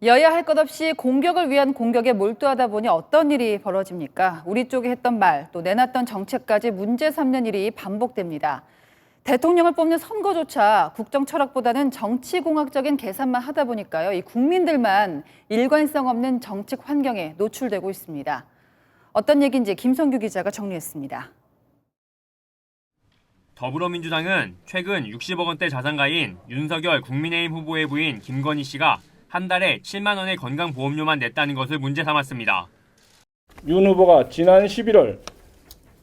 여야 할 것 없이 공격을 위한 공격에 몰두하다 보니 어떤 일이 벌어집니까? 우리 쪽이 했던 말, 또 내놨던 정책까지 문제 삼는 일이 반복됩니다. 대통령을 뽑는 선거조차 국정 철학보다는 정치공학적인 계산만 하다 보니까요. 이 국민들만 일관성 없는 정책 환경에 노출되고 있습니다. 어떤 얘기인지 김성규 기자가 정리했습니다. 더불어민주당은 최근 60억 원대 자산가인 윤석열 국민의힘 후보의 부인 김건희 씨가 한 달에 7만 원의 건강보험료만 냈다는 것을 문제 삼았습니다. 윤 후보가 지난 11월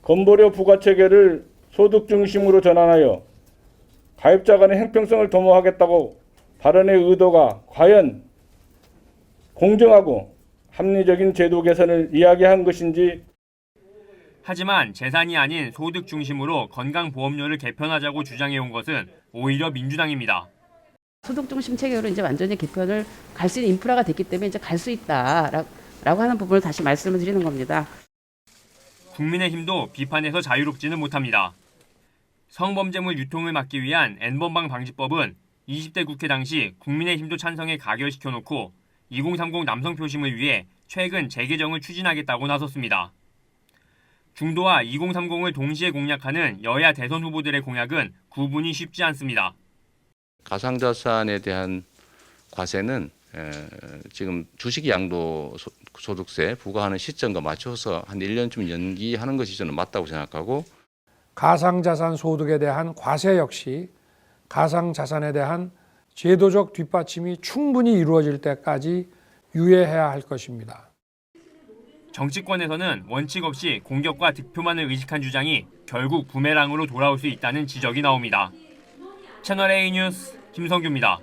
건보료 부과체계를 소득 중심으로 전환하여 가입자 간의 형평성을 도모하겠다고 발언의 의도가 과연 공정하고 합리적인 제도 개선을 이야기한 것인지. 하지만 재산이 아닌 소득 중심으로 건강보험료를 개편하자고 주장해온 것은 오히려 민주당입니다. 소득 중심 체계로 이제 완전히 개편을 갈 수 있는 인프라가 됐기 때문에 이제 갈 수 있다라고 하는 부분을 다시 말씀을 드리는 겁니다. 국민의힘도 비판에서 자유롭지는 못합니다. 성범죄물 유통을 막기 위한 N번방 방지법은 20대 국회 당시 국민의힘도 찬성에 가결시켜놓고 2030 남성 표심을 위해 최근 재개정을 추진하겠다고 나섰습니다. 중도와 2030을 동시에 공략하는 여야 대선 후보들의 공약은 구분이 쉽지 않습니다. 가상자산에 대한 과세는 지금 주식 양도소득세 부과하는 시점과 맞춰서 한 1년쯤 연기하는 것이 저는 맞다고 생각하고, 가상자산 소득에 대한 과세 역시 가상자산에 대한 제도적 뒷받침이 충분히 이루어질 때까지 유예해야 할 것입니다. 정치권에서는 원칙 없이 공격과 득표만을 의식한 주장이 결국 부메랑으로 돌아올 수 있다는 지적이 나옵니다. 채널A 뉴스 김성규입니다.